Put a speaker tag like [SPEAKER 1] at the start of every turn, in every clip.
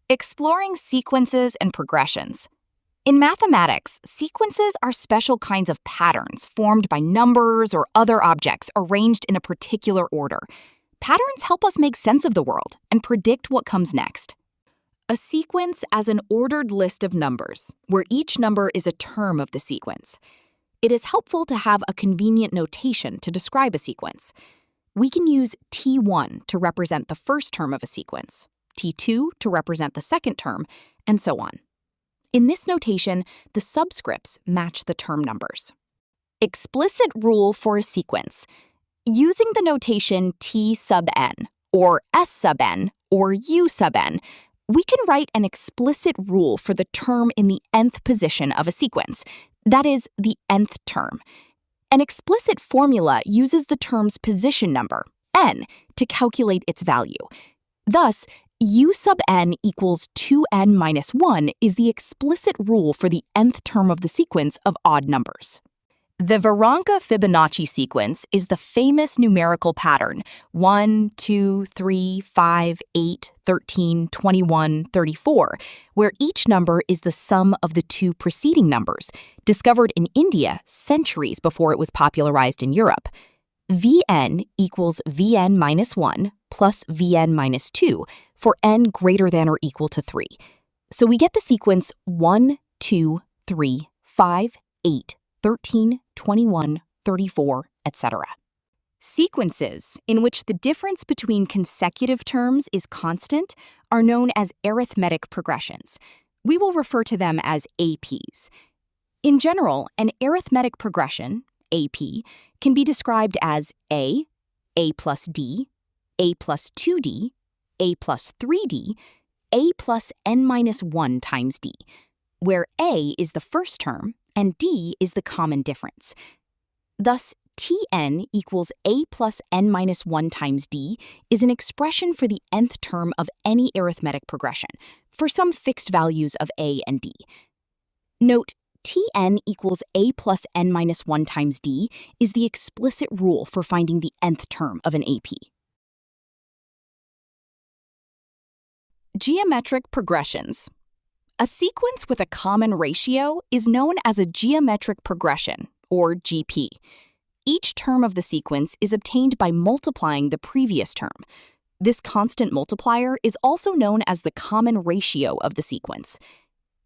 [SPEAKER 1] Exploring sequences and progressions. In mathematics, sequences are special kinds of patterns formed by numbers or other objects arranged in a particular order. Patterns help us make sense of the world and predict what comes next. A sequence as an ordered list of numbers, where each number is a term of the sequence. It is helpful to have a convenient notation to describe a sequence. We can use T1 to represent the first term of a sequence, T2 to represent the second term, and so on. In this notation, the subscripts match the term numbers. Explicit rule for a sequence. Using the notation T sub n, or S sub n, or U sub n, we can write an explicit rule for the term in the nth position of a sequence, that is, the nth term. An explicit formula uses the term's position number, n, to calculate its value. Thus, U sub n equals 2n minus 1 is the explicit rule for the nth term of the sequence of odd numbers. The Varanka-Fibonacci sequence is the famous numerical pattern 1, 2, 3, 5, 8, 13, 21, 34, where each number is the sum of the two preceding numbers, discovered in India centuries before it was popularized in Europe. Vn equals Vn minus 1 plus Vn minus 2 for n greater than or equal to 3. So we get the sequence 1, 2, 3, 5, 8, 13, 21, 34, etc. Sequences in which the difference between consecutive terms is constant are known as arithmetic progressions. We will refer to them as APs. In general, an arithmetic progression, AP, can be described as A plus D, A plus 2D, A plus 3D, A plus n minus 1 times D, where A is the first term and D is the common difference. Thus, Tn equals A plus n minus 1 times D is an expression for the nth term of any arithmetic progression, for some fixed values of A and D. Note, Tn equals A plus n minus 1 times D is the explicit rule for finding the nth term of an AP. Geometric progressions. A sequence with a common ratio is known as a geometric progression, or GP. Each term of the sequence is obtained by multiplying the previous term. This constant multiplier is also known as the common ratio of the sequence.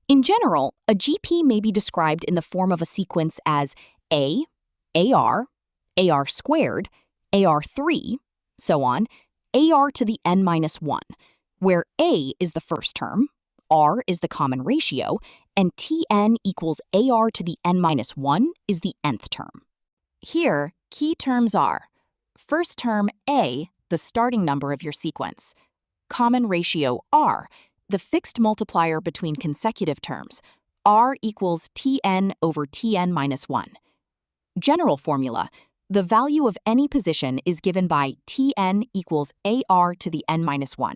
[SPEAKER 1] In general, a GP may be described in the form of a sequence as A, AR, AR squared, AR3, so on, AR to the n minus 1, where A is the first term, R is the common ratio, and Tn equals AR to the n minus 1 is the nth term. Here, key terms are: first term A, the starting number of your sequence; common ratio R, the fixed multiplier between consecutive terms, R equals Tn over Tn minus 1. General formula: the value of any position is given by Tn equals AR to the n minus 1.